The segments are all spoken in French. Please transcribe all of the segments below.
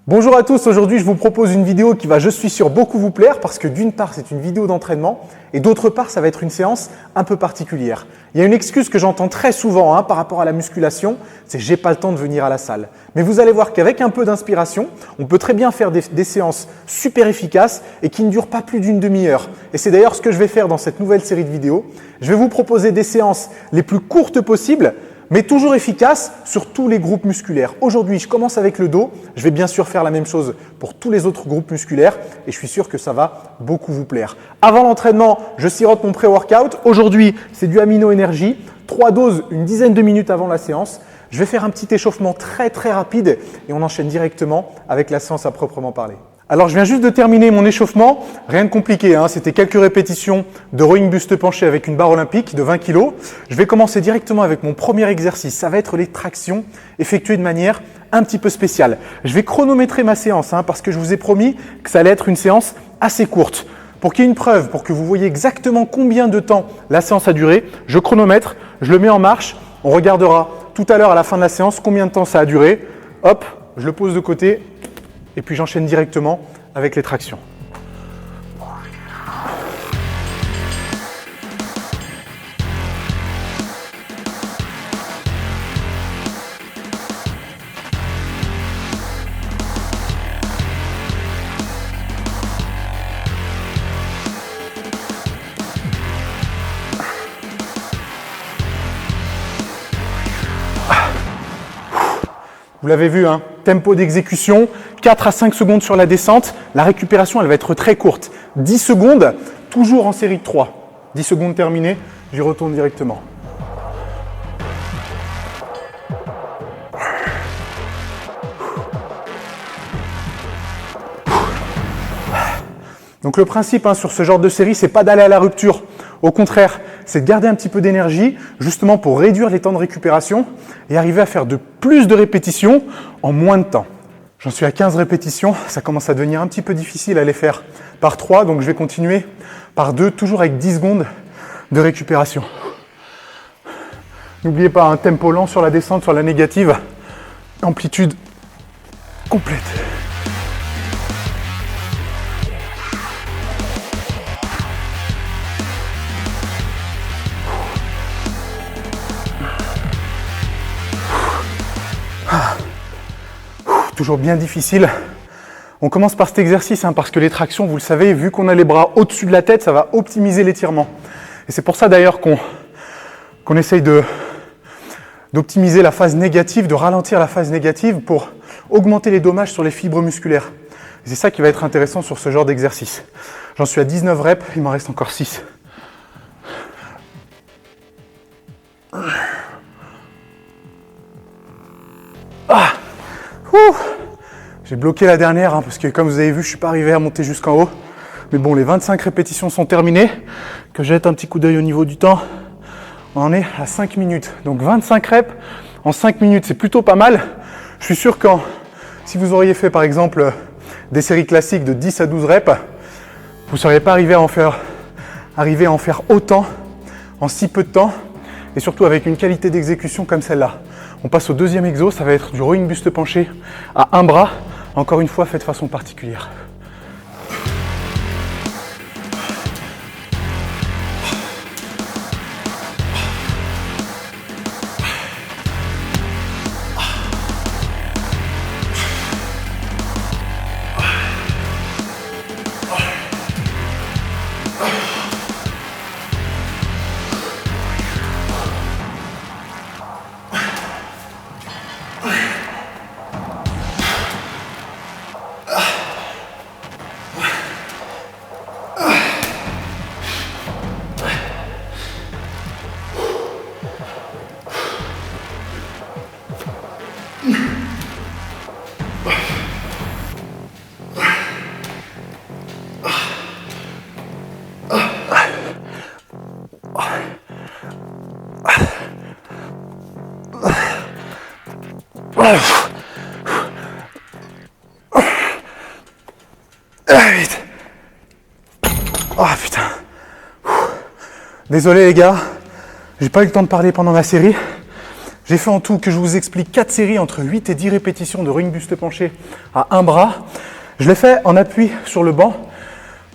Bonjour à tous, aujourd'hui je vous propose une vidéo qui va, je suis sûr, beaucoup vous plaire parce que d'une part c'est une vidéo d'entraînement et d'autre part ça va être une séance un peu particulière. Il y a une excuse que j'entends très souvent par rapport à la musculation, c'est « j'ai pas le temps de venir à la salle ». Mais vous allez voir qu'avec un peu d'inspiration, on peut très bien faire des séances super efficaces et qui ne durent pas plus d'une demi-heure. Et c'est d'ailleurs ce que je vais faire dans cette nouvelle série de vidéos. Je vais vous proposer des séances les plus courtes possibles, mais toujours efficace sur tous les groupes musculaires. Aujourd'hui, je commence avec le dos. Je vais bien sûr faire la même chose pour tous les autres groupes musculaires et je suis sûr que ça va beaucoup vous plaire. Avant l'entraînement, je sirote mon pré-workout. Aujourd'hui, c'est du Amino Energy. 3 doses, une dizaine de minutes avant la séance. Je vais faire un petit échauffement très rapide et on enchaîne directement avec la séance à proprement parler. Alors, je viens juste de terminer mon échauffement. Rien de compliqué, c'était quelques répétitions de rowing buste penché avec une barre olympique de 20 kg. Je vais commencer directement avec mon premier exercice. Ça va être les tractions effectuées de manière un petit peu spéciale. Je vais chronométrer ma séance parce que je vous ai promis que ça allait être une séance assez courte. Pour qu'il y ait une preuve, pour que vous voyez exactement combien de temps la séance a duré, je chronomètre, je le mets en marche. On regardera tout à l'heure à la fin de la séance combien de temps ça a duré. Hop, je le pose de côté. Et puis j'enchaîne directement avec les tractions. Vous l'avez vu, tempo d'exécution, 4 à 5 secondes sur la descente. La récupération, elle va être très courte. 10 secondes, toujours en série de 3. 10 secondes terminées, j'y retourne directement. Donc le principe sur ce genre de série, c'est pas d'aller à la rupture. Au contraire, c'est de garder un petit peu d'énergie, justement pour réduire les temps de récupération et arriver à faire plus de répétitions en moins de temps. J'en suis à 15 répétitions, ça commence à devenir un petit peu difficile à les faire par 3, donc je vais continuer par 2, toujours avec 10 secondes de récupération. N'oubliez pas un tempo lent sur la descente, sur la négative, amplitude complète. Toujours bien difficile. On commence par cet exercice parce que les tractions, vous le savez, vu qu'on a les bras au-dessus de la tête, ça va optimiser l'étirement. Et c'est pour ça d'ailleurs qu'on essaye d'optimiser la phase négative, de ralentir la phase négative pour augmenter les dommages sur les fibres musculaires. Et c'est ça qui va être intéressant sur ce genre d'exercice. J'en suis à 19 reps, il m'en reste encore 6. J'ai bloqué la dernière parce que comme vous avez vu, je ne suis pas arrivé à monter jusqu'en haut. Mais bon, les 25 répétitions sont terminées. Que je jette un petit coup d'œil au niveau du temps. On en est à 5 minutes. Donc 25 reps en 5 minutes, c'est plutôt pas mal. Je suis sûr que si vous auriez fait par exemple des séries classiques de 10 à 12 reps, vous ne seriez pas arrivé à en faire autant en si peu de temps. Et surtout avec une qualité d'exécution comme celle-là. On passe au deuxième exo, ça va être du rowing buste penché à un bras, encore une fois fait de façon particulière. Vite. Oh putain. Désolé les gars, j'ai pas eu le temps de parler pendant la série. J'ai fait en tout, que je vous explique, 4 séries entre 8 et 10 répétitions de rowing buste penché à un bras. Je l'ai fait en appui sur le banc.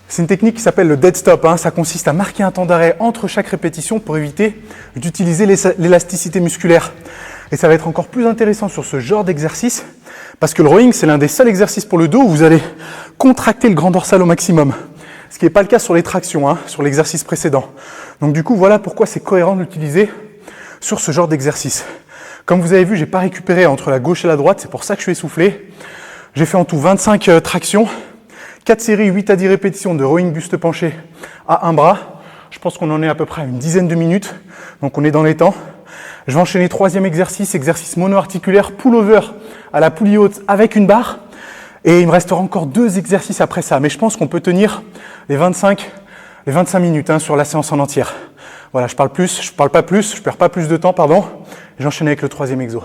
C'est une technique qui s'appelle le dead stop. Ça consiste à marquer un temps d'arrêt entre chaque répétition pour éviter d'utiliser l'élasticité musculaire. Et ça va être encore plus intéressant sur ce genre d'exercice parce que le rowing, c'est l'un des seuls exercices pour le dos où vous allez contracter le grand dorsal au maximum. Ce qui n'est pas le cas sur les tractions, sur l'exercice précédent. Donc du coup, voilà pourquoi c'est cohérent de l'utiliser sur ce genre d'exercice. Comme vous avez vu, je n'ai pas récupéré entre la gauche et la droite, c'est pour ça que je suis essoufflé. J'ai fait en tout 25 tractions, 4 séries, 8 à 10 répétitions de rowing buste penché à un bras. Je pense qu'on en est à peu près à une dizaine de minutes, donc on est dans les temps. Je vais enchaîner 3e exercice, exercice mono-articulaire, pull-over à la poulie haute avec une barre. Et il me restera encore 2 exercices après ça, mais je pense qu'on peut tenir les 25 minutes sur la séance en entière. Voilà, je parle pas plus, je perds pas plus de temps, pardon. J'enchaîne avec le 3e exo.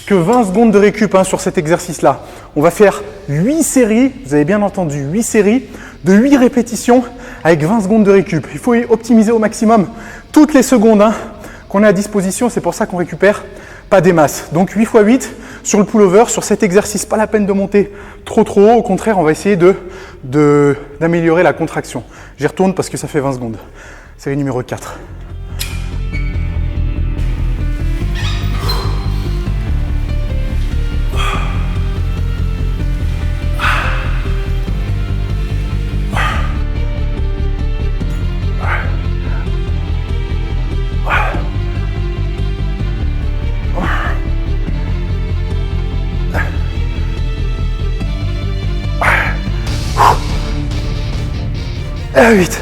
Que 20 secondes de récup sur cet exercice-là. On va faire 8 séries, vous avez bien entendu, 8 séries de 8 répétitions avec 20 secondes de récup. Il faut optimiser au maximum toutes les secondes qu'on a à disposition, c'est pour ça qu'on récupère pas des masses. Donc 8 x 8 sur le pullover, sur cet exercice, pas la peine de monter trop haut, au contraire on va essayer d'améliorer la contraction. J'y retourne parce que ça fait 20 secondes. Série numéro 4. R8.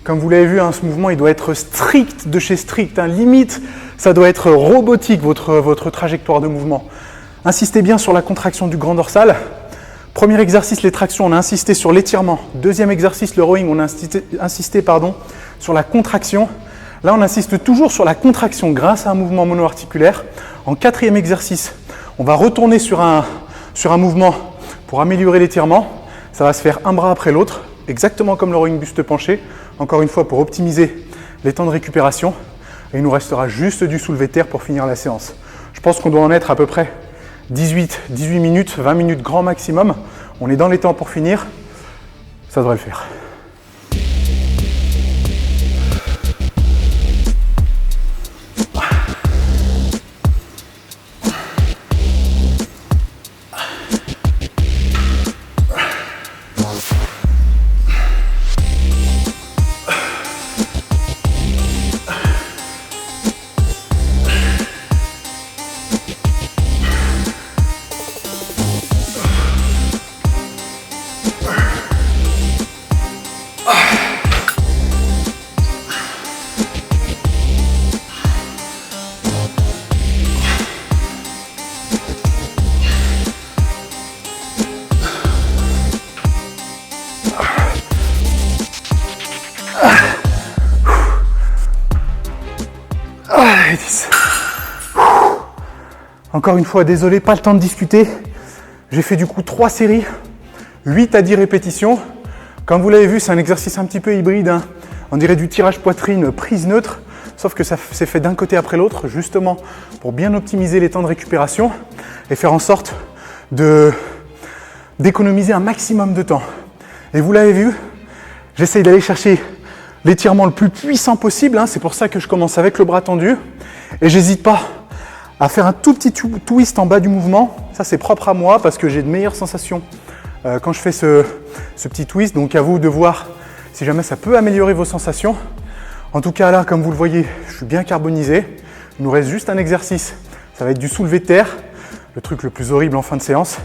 Comme vous l'avez vu, ce mouvement il doit être strict de chez strict. Limite, ça doit être robotique votre trajectoire de mouvement. Insistez bien sur la contraction du grand dorsal. Premier exercice, les tractions, on a insisté sur l'étirement. Deuxième exercice, le rowing, on a insisté sur la contraction. Là, on insiste toujours sur la contraction grâce à un mouvement mono-articulaire. En 4e exercice, on va retourner sur un mouvement pour améliorer l'étirement. Ça va se faire un bras après l'autre, exactement comme le rowing buste penché, encore une fois pour optimiser les temps de récupération. Et il nous restera juste du soulevé de terre pour finir la séance. Je pense qu'on doit en être à peu près 18 minutes, 20 minutes grand maximum. On est dans les temps pour finir, ça devrait le faire. Encore une fois, désolé, pas le temps de discuter. J'ai fait du coup 3 séries, 8 à 10 répétitions. Comme vous l'avez vu, c'est un exercice un petit peu hybride. On dirait du tirage poitrine prise neutre, sauf que ça s'est fait d'un côté après l'autre, justement pour bien optimiser les temps de récupération et faire en sorte d'économiser un maximum de temps. Et vous l'avez vu, j'essaye d'aller chercher l'étirement le plus puissant possible. C'est pour ça que je commence avec le bras tendu. Et j'hésite pas à faire un tout petit twist en bas du mouvement. Ça, c'est propre à moi parce que j'ai de meilleures sensations quand je fais ce petit twist. Donc, à vous de voir si jamais ça peut améliorer vos sensations. En tout cas, là, comme vous le voyez, je suis bien carbonisé. Il nous reste juste un exercice. Ça va être du soulevé de terre, le truc le plus horrible en fin de séance.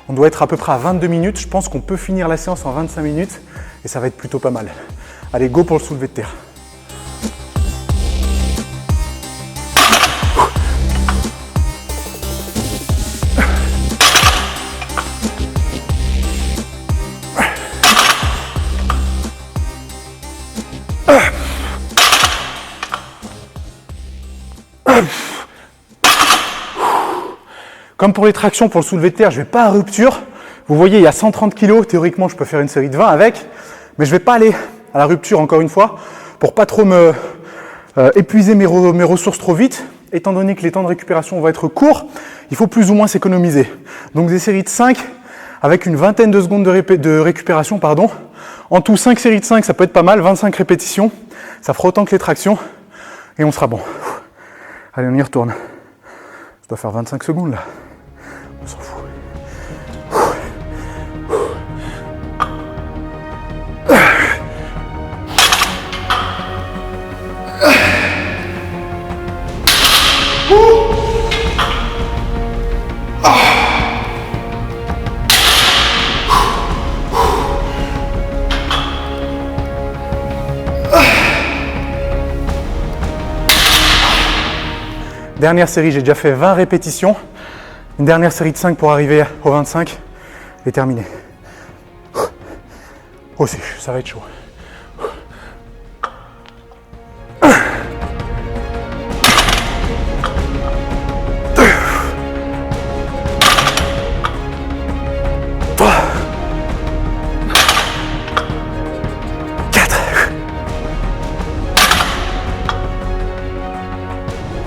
On doit être à peu près à 22 minutes. Je pense qu'on peut finir la séance en 25 minutes et ça va être plutôt pas mal. Allez, go pour le soulevé de terre. Comme pour les tractions, pour le soulevé de terre, je ne vais pas à rupture. Vous voyez, il y a 130 kg. Théoriquement, je peux faire une série de 20 avec. Mais je ne vais pas aller à la rupture, encore une fois, pour pas trop me épuiser mes ressources trop vite. Étant donné que les temps de récupération vont être courts, il faut plus ou moins s'économiser. Donc des séries de 5 avec une vingtaine de secondes de récupération. En tout, 5 séries de 5, ça peut être pas mal. 25 répétitions. Ça fera autant que les tractions. Et on sera bon. Allez, on y retourne. Ça doit faire 25 secondes là. On s'en fout. Dernière série, j'ai déjà fait 20 répétitions. Une dernière série de 5 pour arriver au 25 et terminer. Oh, ça va être chaud.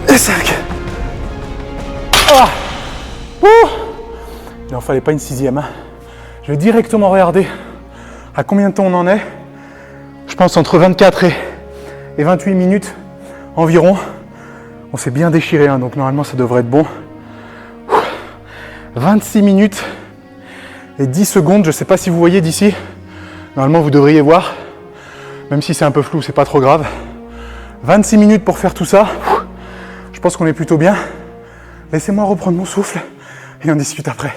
Et 5. Il n'en fallait pas une 6e. Je vais directement regarder à combien de temps on en est. Je pense entre 24 et 28 minutes environ. On s'est bien déchiré, donc normalement ça devrait être bon. 26 minutes et 10 secondes. Je ne sais pas si vous voyez d'ici. Normalement vous devriez voir. Même si c'est un peu flou, c'est pas trop grave. 26 minutes pour faire tout ça. Je pense qu'on est plutôt bien. Laissez-moi reprendre mon souffle et on discute après.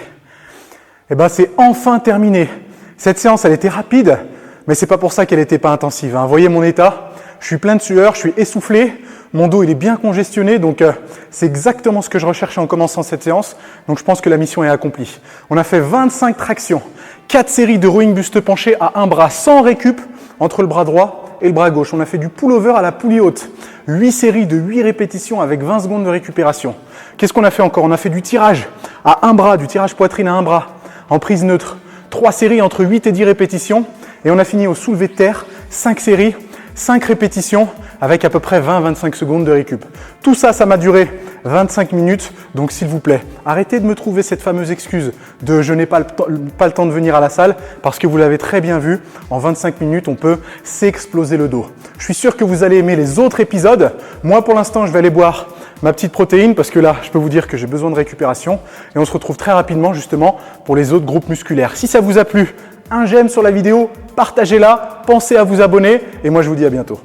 Et ben c'est enfin terminé. Cette séance, elle était rapide, mais c'est pas pour ça qu'elle n'était pas intensive. Vous voyez mon état, je suis plein de sueur, je suis essoufflé, mon dos il est bien congestionné, donc c'est exactement ce que je recherchais en commençant cette séance. Donc je pense que la mission est accomplie. On a fait 25 tractions, 4 séries de rowing buste penché à un bras sans récup entre le bras droit et le bras gauche. On a fait du pull-over à la poulie haute. 8 séries de 8 répétitions avec 20 secondes de récupération. Qu'est-ce qu'on a fait encore? On a fait du tirage à un bras, du tirage poitrine à un bras en prise neutre. 3 séries entre 8 et 10 répétitions. Et on a fini au soulevé de terre, 5 séries, 5 répétitions avec à peu près 20-25 secondes de récup. Tout ça, ça m'a duré 25 minutes. Donc s'il vous plaît, arrêtez de me trouver cette fameuse excuse de je n'ai pas le temps de venir à la salle parce que vous l'avez très bien vu, en 25 minutes, on peut s'exploser le dos. Je suis sûr que vous allez aimer les autres épisodes. Moi, pour l'instant, je vais aller boire ma petite protéine parce que là, je peux vous dire que j'ai besoin de récupération et on se retrouve très rapidement justement pour les autres groupes musculaires. Si ça vous a plu, un j'aime sur la vidéo, partagez-la, pensez à vous abonner et moi je vous dis à bientôt.